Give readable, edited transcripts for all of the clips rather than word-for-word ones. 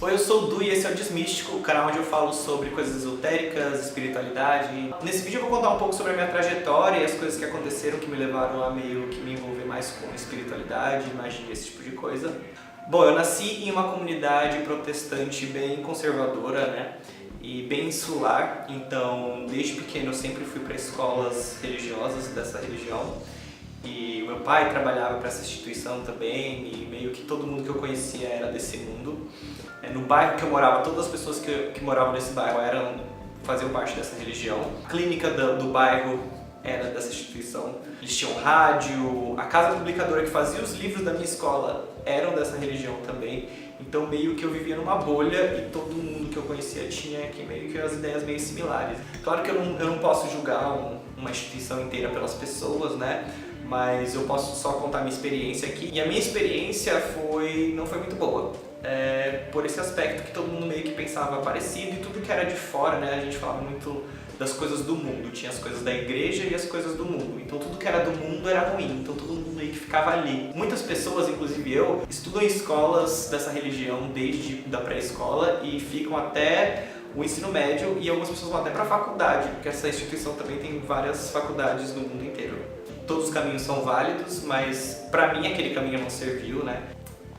Oi, eu sou o Du e esse é o Desmístico, o canal onde eu falo sobre coisas esotéricas, espiritualidade. Nesse vídeo eu vou contar um pouco sobre a minha trajetória e as coisas que aconteceram que me levaram a meio que me envolver mais com espiritualidade, magia, esse tipo de coisa. Bom, eu nasci em uma comunidade protestante bem conservadora, né? E bem insular, então desde pequeno eu sempre fui para escolas religiosas dessa religião. E o meu pai trabalhava para essa instituição também, e meio que todo mundo que eu conhecia era desse mundo. No bairro que eu morava, todas as pessoas que moravam nesse bairro faziam parte dessa religião. A clínica do bairro era dessa instituição. Eles tinham rádio, a casa publicadora que fazia os livros da minha escola eram dessa religião também. Então meio que eu vivia numa bolha e todo mundo que eu conhecia tinha meio que as ideias meio similares. Claro que eu não posso julgar uma instituição inteira pelas pessoas, né? Mas eu posso só contar a minha experiência aqui. E a minha experiência não foi muito boa. Por esse aspecto que todo mundo meio que pensava parecido e tudo que era de fora, né? A gente falava muito das coisas do mundo. Tinha as coisas da igreja e as coisas do mundo. Então tudo que era do mundo era ruim. Então todo mundo meio que ficava ali. Muitas pessoas, inclusive eu, estudam em escolas dessa religião desde da pré-escola e ficam até o ensino médio, e algumas pessoas vão até para a faculdade, porque essa instituição também tem várias faculdades no mundo inteiro. Todos os caminhos são válidos, mas pra mim aquele caminho não serviu, né?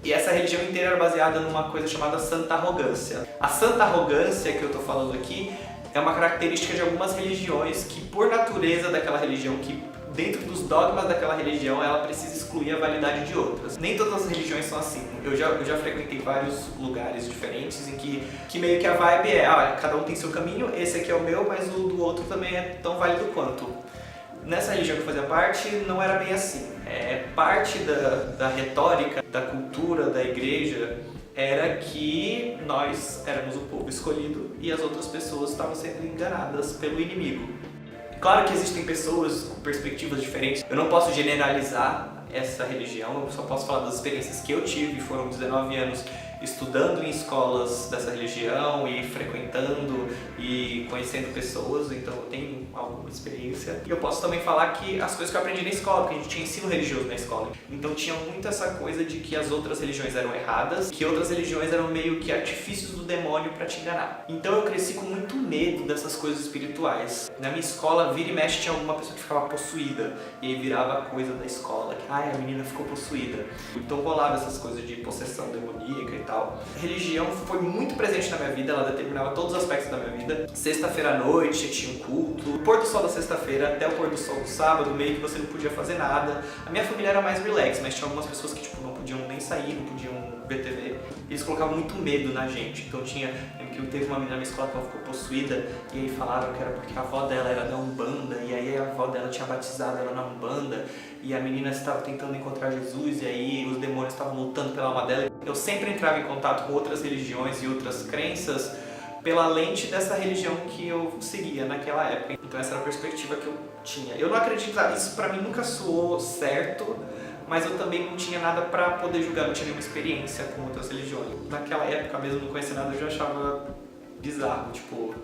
E essa religião inteira era baseada numa coisa chamada santa arrogância. A santa arrogância que eu tô falando aqui é uma característica de algumas religiões que, por natureza daquela religião, que dentro dos dogmas daquela religião, ela precisa excluir a validade de outras. Nem todas as religiões são assim. Eu já frequentei vários lugares diferentes em que meio que a vibe olha, cada um tem seu caminho, esse aqui é o meu, mas o do outro também é tão válido quanto. Nessa religião que eu fazia parte, não era bem assim. Parte da retórica, da cultura, da igreja, era que nós éramos o povo escolhido e as outras pessoas estavam sendo enganadas pelo inimigo. Claro que existem pessoas com perspectivas diferentes. Eu não posso generalizar essa religião, eu só posso falar das experiências que eu tive. Foram 19 anos estudando em escolas dessa religião e frequentando e conhecendo pessoas, então eu tenho alguma experiência. E eu posso também falar que as coisas que eu aprendi na escola, porque a gente tinha ensino religioso na escola. Então tinha muito essa coisa de que as outras religiões eram erradas, que outras religiões eram meio que artifícios do demônio para te enganar. Então eu cresci com muito medo dessas coisas espirituais. Na minha escola, vira e mexe, tinha alguma pessoa que ficava possuída, e aí virava coisa da escola, que a menina ficou possuída. Então rolava essas coisas de possessão demoníaca e tal. A religião foi muito presente na minha vida, ela determinava todos os aspectos da minha vida. Sexta-feira à noite tinha um culto, o pôr do sol da sexta-feira até o pôr do sol do sábado, meio que você não podia fazer nada. A minha família era mais relax, mas tinha algumas pessoas que não podiam nem sair, não podiam ver TV. Eles colocavam muito medo na gente. Então teve uma menina na minha escola que ela ficou possuída, e aí falaram que era porque a avó dela era da Umbanda, e aí a avó dela tinha batizado ela na Umbanda, e a menina estava tentando encontrar Jesus, e aí os demônios estavam lutando pela alma dela. Eu sempre entrava em contato com outras religiões e outras crenças pela lente dessa religião que eu seguia naquela época. Então essa era a perspectiva que eu tinha. Eu não acreditava, isso pra mim nunca soou certo, mas eu também não tinha nada pra poder julgar, não tinha nenhuma experiência com outras religiões. Naquela época mesmo, não conhecia nada, eu já achava bizarro, por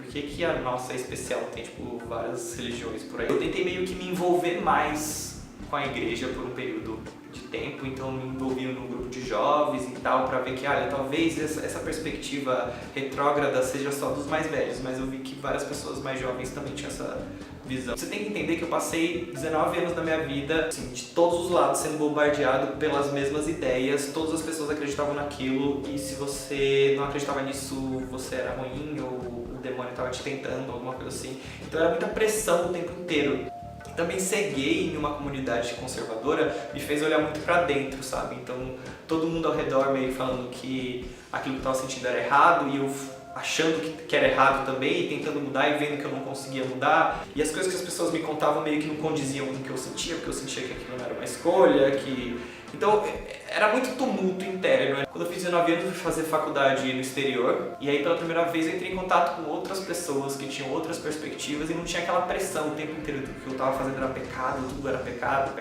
que a nossa é especial? Tem, várias religiões por aí. Eu tentei meio que me envolver mais com a igreja por um período de tempo, então me envolvi num grupo de jovens e tal, pra ver que, talvez essa perspectiva retrógrada seja só dos mais velhos, mas eu vi que várias pessoas mais jovens também tinham essa visão. Você tem que entender que eu passei 19 anos da minha vida, assim, de todos os lados, sendo bombardeado pelas mesmas ideias, todas as pessoas acreditavam naquilo, e se você não acreditava nisso, você era ruim, ou o demônio estava te tentando, alguma coisa assim. Então era muita pressão o tempo inteiro. Também ser gay em uma comunidade conservadora me fez olhar muito pra dentro, sabe? Então todo mundo ao redor meio falando que aquilo que eu tava sentindo era errado, e eu achando que era errado também, e tentando mudar e vendo que eu não conseguia mudar. E as coisas que as pessoas me contavam meio que não condiziam com o que eu sentia, porque eu sentia que aquilo não era uma escolha, Então era muito tumulto interno, né? Quando eu fiz 19 anos eu fui fazer faculdade no exterior, e aí pela primeira vez eu entrei em contato com outras pessoas que tinham outras perspectivas e não tinha aquela pressão o tempo inteiro do que eu tava fazendo era pecado, tudo era pecado.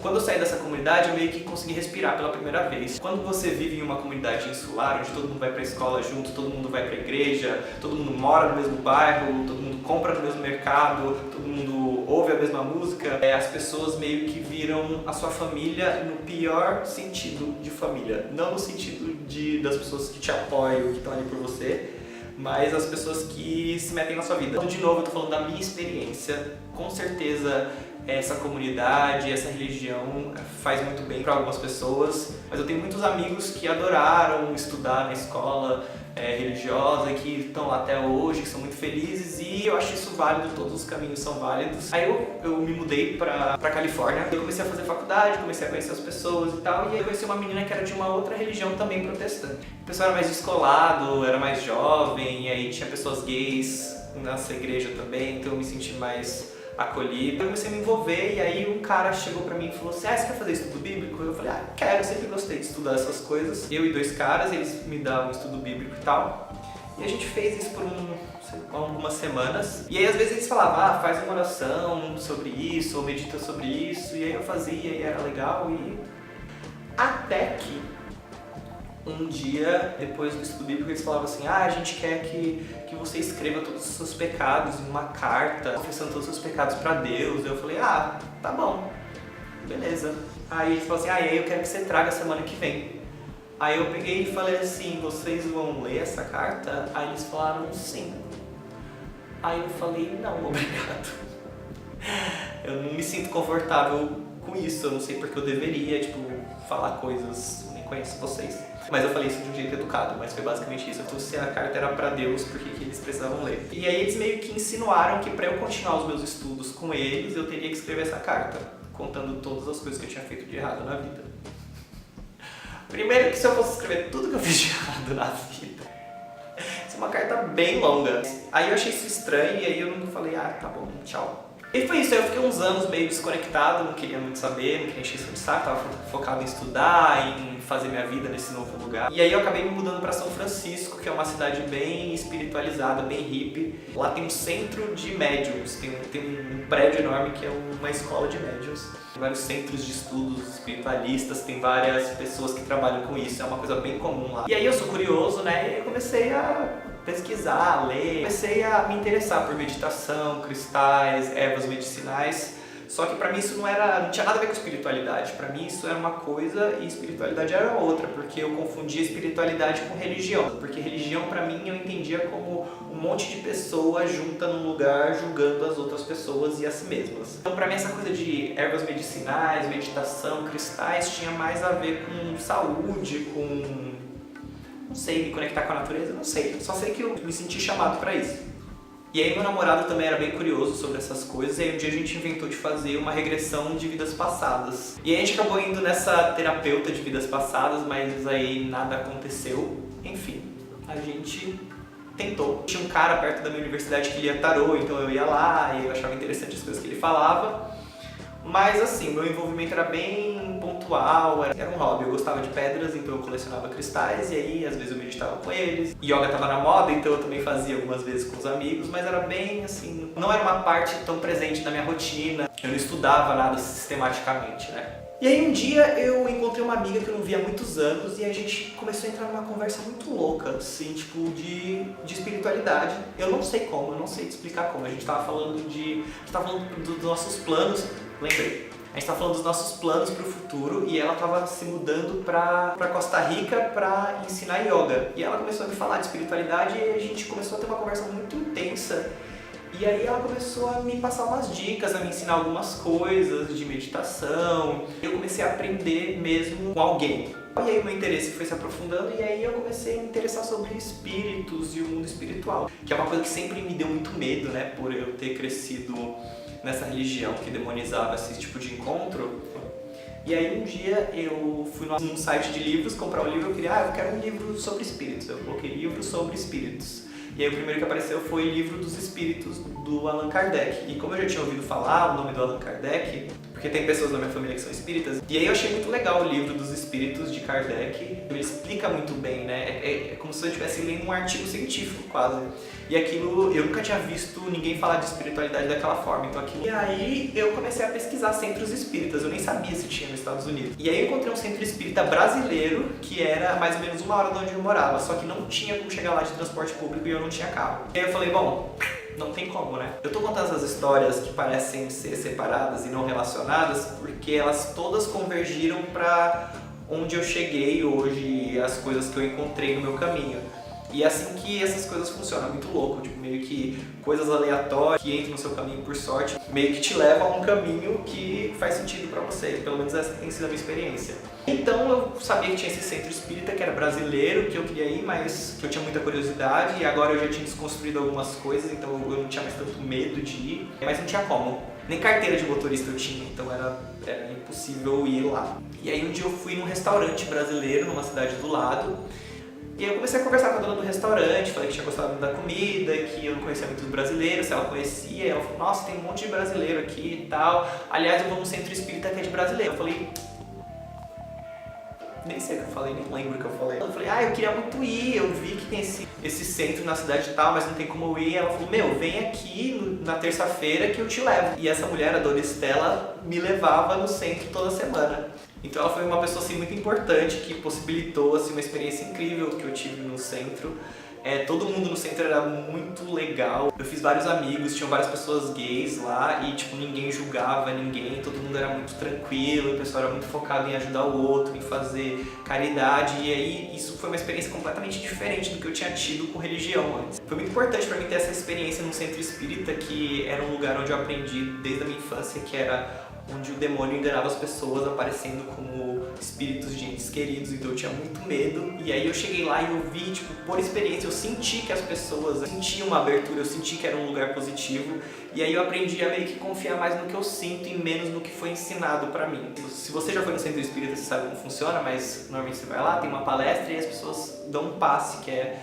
Quando eu saí dessa comunidade, eu meio que consegui respirar pela primeira vez. Quando você vive em uma comunidade insular, onde todo mundo vai pra escola junto, todo mundo vai pra igreja, todo mundo mora no mesmo bairro, todo mundo compra no mesmo mercado, todo mundo ouve a mesma música, as pessoas meio que viram a sua família no pior sentido de família. Não no sentido das pessoas que te apoiam, que estão ali por você, mas as pessoas que se metem na sua vida. De novo, eu tô falando da minha experiência. Com certeza essa comunidade, essa religião faz muito bem para algumas pessoas, mas eu tenho muitos amigos que adoraram estudar na escola religiosa, que estão lá até hoje, que são muito felizes, e eu acho isso válido, todos os caminhos são válidos. Aí eu me mudei pra Califórnia, eu comecei a fazer faculdade, comecei a conhecer as pessoas e tal, e aí eu conheci uma menina que era de uma outra religião também protestante. O pessoal era mais descolado, era mais jovem, e aí tinha pessoas gays nessa igreja também, então eu me senti mais acolhido. Eu comecei a me envolver e aí um cara chegou pra mim e falou assim: você quer fazer estudo bíblico? Eu falei: quero, eu sempre gostei de estudar essas coisas. Eu e 2 caras, eles me davam estudo bíblico e tal. E a gente fez isso por algumas semanas. E aí às vezes eles falavam: faz uma oração sobre isso, ou medita sobre isso. E aí eu fazia e era legal. E até que um dia, depois do estudo bíblico, eles falavam assim: a gente quer que você escreva todos os seus pecados em uma carta, confessando todos os seus pecados pra Deus. Eu falei: tá bom, beleza. Aí eles falaram assim: e aí eu quero que você traga semana que vem. Aí eu peguei e falei assim: vocês vão ler essa carta? Aí eles falaram: sim. Aí eu falei: não, obrigado. Eu não me sinto confortável com isso, eu não sei porque eu deveria, falar coisas, nem conheço vocês. Mas eu falei isso de um jeito educado, mas foi basicamente isso. Então, se a carta era pra Deus, por que eles precisavam ler? E aí eles meio que insinuaram que pra eu continuar os meus estudos com eles, eu teria que escrever essa carta, contando todas as coisas que eu tinha feito de errado na vida. Primeiro que se eu fosse escrever tudo que eu fiz de errado na vida, isso é uma carta bem longa. Aí eu achei isso estranho e aí eu não falei: tá bom, tchau. E foi isso, aí eu fiquei uns anos meio desconectado, não queria muito saber, não queria encher isso de saco, tava focado em estudar, em fazer minha vida nesse novo lugar. E aí eu acabei me mudando para São Francisco, que é uma cidade bem espiritualizada, bem hippie. Lá tem um centro de médiums, tem um prédio enorme que é uma escola de médiums. Tem vários centros de estudos espiritualistas, tem várias pessoas que trabalham com isso, é uma coisa bem comum lá. E aí eu sou curioso, né, e eu comecei a pesquisar, ler, comecei a me interessar por meditação, cristais, ervas medicinais. Só que pra mim isso não tinha nada a ver com espiritualidade. Pra mim isso era uma coisa e espiritualidade era outra, porque eu confundia espiritualidade com religião. Porque religião pra mim eu entendia como um monte de pessoas juntas num lugar julgando as outras pessoas e a si mesmas. Então pra mim essa coisa de ervas medicinais, meditação, cristais tinha mais a ver com saúde, com... não sei, me conectar com a natureza, não sei. Só sei que eu me senti chamado pra isso. E aí meu namorado também era bem curioso sobre essas coisas, e aí um dia a gente inventou de fazer uma regressão de vidas passadas. E aí a gente acabou indo nessa terapeuta de vidas passadas, mas aí nada aconteceu. Enfim, a gente tentou. Tinha um cara perto da minha universidade que lia tarô, então eu ia lá e eu achava interessante as coisas que ele falava. Mas assim, meu envolvimento era bem pontual, era um hobby. Eu gostava de pedras, então eu colecionava cristais e aí às vezes eu meditava com eles. Yoga tava na moda, então eu também fazia algumas vezes com os amigos, mas era bem assim, não era uma parte tão presente da minha rotina. Eu não estudava nada sistematicamente, né? E aí um dia eu encontrei uma amiga que eu não via há muitos anos e a gente começou a entrar numa conversa muito louca, assim, de espiritualidade. Eu não sei como, eu não sei te explicar como. A gente tava falando dos nossos planos, lembrei. A gente tava falando dos nossos planos pro futuro e ela tava se mudando pra Costa Rica pra ensinar yoga. E ela começou a me falar de espiritualidade e a gente começou a ter uma conversa muito intensa. E aí ela começou a me passar umas dicas, a me ensinar algumas coisas de meditação. Eu comecei a aprender mesmo com alguém. E aí o meu interesse foi se aprofundando e aí eu comecei a me interessar sobre espíritos e o mundo espiritual. Que é uma coisa que sempre me deu muito medo, né? Por eu ter crescido nessa religião que demonizava esse tipo de encontro. E aí um dia eu fui num site de livros comprar um livro, eu quero um livro sobre espíritos. Eu coloquei livro sobre espíritos. E aí o primeiro que apareceu foi o Livro dos Espíritos, do Allan Kardec. E como eu já tinha ouvido falar o nome do Allan Kardec, porque tem pessoas na minha família que são espíritas, e aí eu achei muito legal o Livro dos Espíritos de Kardec. Ele explica muito bem, né? É como se eu estivesse lendo um artigo científico, quase. E aquilo, eu nunca tinha visto ninguém falar de espiritualidade daquela forma, então aquilo... E aí eu comecei a pesquisar centros espíritas, eu nem sabia se tinha nos Estados Unidos. E aí eu encontrei um centro espírita brasileiro, que era mais ou menos 1 hora de onde eu morava, só que não tinha como chegar lá de transporte público e eu não tinha carro. E aí eu falei, bom, não tem como, né? Eu tô contando essas histórias que parecem ser separadas e não relacionadas, porque elas todas convergiram pra onde eu cheguei hoje, as coisas que eu encontrei no meu caminho. E é assim que essas coisas funcionam, é muito louco, tipo, meio que coisas aleatórias que entram no seu caminho por sorte, meio que te levam a um caminho que faz sentido pra você, pelo menos essa tem sido a minha experiência. Então eu sabia que tinha esse centro espírita que era brasileiro, que eu queria ir, mas que eu tinha muita curiosidade, e agora eu já tinha desconstruído algumas coisas, então eu não tinha mais tanto medo de ir, mas não tinha como. Nem carteira de motorista eu tinha, então era impossível ir lá. E aí um dia eu fui num restaurante brasileiro, numa cidade do lado, e aí eu comecei a conversar com a dona do restaurante, falei que tinha gostado muito da comida, que eu não conhecia muitos brasileiros, se ela conhecia, e ela falou, nossa, tem um monte de brasileiro aqui e tal. Aliás, eu vou num centro espírita que é de brasileiro. Eu falei, nem sei o que eu falei, nem lembro o que eu falei. Eu falei, eu queria muito ir, eu vi que tem esse centro na cidade e tal, mas não tem como eu ir. Ela falou, vem aqui na terça-feira que eu te levo. E essa mulher, a dona Estela, me levava no centro toda semana. Então ela foi uma pessoa assim, muito importante, que possibilitou assim, uma experiência incrível que eu tive no centro. Todo mundo no centro era muito legal. Eu fiz vários amigos, tinham várias pessoas gays lá e tipo, ninguém julgava ninguém, todo mundo era muito tranquilo, o pessoal era muito focado em ajudar o outro, em fazer caridade. E aí isso foi uma experiência completamente diferente do que eu tinha tido com religião antes. Foi muito importante pra mim ter essa experiência num centro espírita, que era um lugar onde eu aprendi desde a minha infância, que era onde o demônio enganava as pessoas aparecendo como espíritos de entes queridos, então eu tinha muito medo. E aí eu cheguei lá e eu vi, tipo, por experiência, eu senti que as pessoas sentiam uma abertura, eu senti que era um lugar positivo. E aí eu aprendi a meio que confiar mais no que eu sinto e menos no que foi ensinado pra mim. Se você já foi no centro espírita, você sabe como funciona, mas normalmente você vai lá, tem uma palestra e as pessoas dão um passe, que é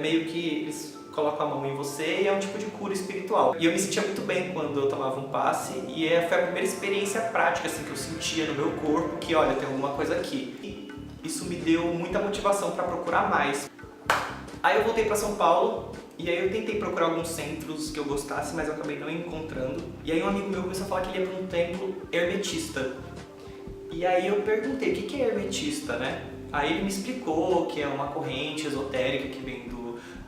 meio que eles colocam a mão em você e é um tipo de cura espiritual. E eu me sentia muito bem quando eu tomava um passe e foi a primeira experiência prática assim, que eu sentia no meu corpo que, olha, tem alguma coisa aqui. E isso me deu muita motivação para procurar mais. Aí eu voltei para São Paulo e aí eu tentei procurar alguns centros que eu gostasse, mas eu acabei não encontrando. E aí um amigo meu começou a falar que ele ia para um templo hermetista. E aí eu perguntei, o que é hermetista, né? Aí ele me explicou que é uma corrente esotérica que vem do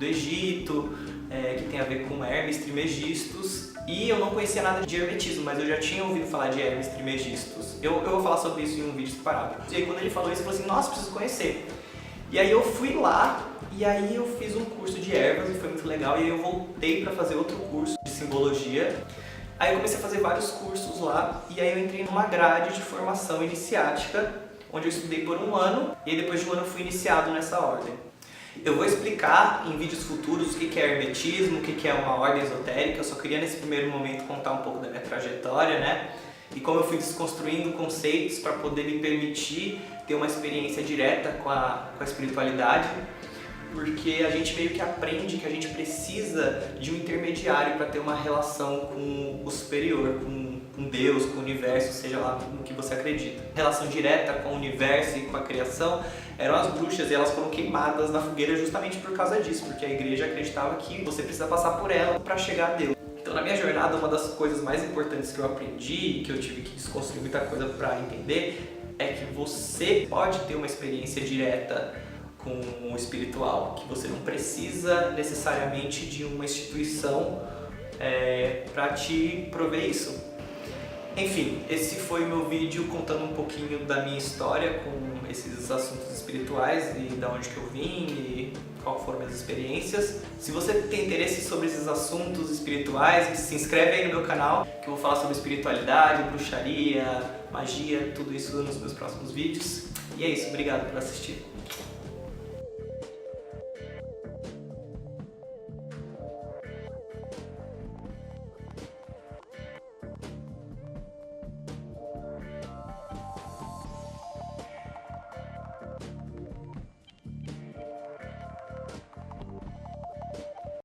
Egito, que tem a ver com Hermes Trismegistus, e eu não conhecia nada de hermetismo, mas eu já tinha ouvido falar de Hermes Trismegistus. Eu vou falar sobre isso em um vídeo separado. E aí quando ele falou isso, eu falei assim, nossa, preciso conhecer. E aí eu fui lá, e aí eu fiz um curso de ervas, e foi muito legal, e aí eu voltei para fazer outro curso de simbologia. Aí eu comecei a fazer vários cursos lá, e aí eu entrei numa grade de formação iniciática, onde eu estudei por um ano, e aí depois de um ano eu fui iniciado nessa ordem. Eu vou explicar em vídeos futuros o que é hermetismo, o que é uma ordem esotérica. Eu só queria nesse primeiro momento contar um pouco da minha trajetória, né? E como eu fui desconstruindo conceitos para poder me permitir ter uma experiência direta com a espiritualidade. Porque a gente meio que aprende que a gente precisa de um intermediário para ter uma relação com o superior, com Deus, com o universo, seja lá no que você acredita. A relação direta com o universo e com a criação eram as bruxas, e elas foram queimadas na fogueira justamente por causa disso, porque a igreja acreditava que você precisa passar por ela para chegar a Deus. Então na minha jornada, uma das coisas mais importantes que eu aprendi, que eu tive que desconstruir muita coisa para entender, é que você pode ter uma experiência direta com o espiritual, que você não precisa necessariamente de uma instituição para te prover isso. Enfim, esse foi o meu vídeo contando um pouquinho da minha história com esses assuntos espirituais e da onde que eu vim e qual foram minhas experiências. Se você tem interesse sobre esses assuntos espirituais, se inscreve aí no meu canal, que eu vou falar sobre espiritualidade, bruxaria, magia, tudo isso nos meus próximos vídeos. E é isso, obrigado por assistir.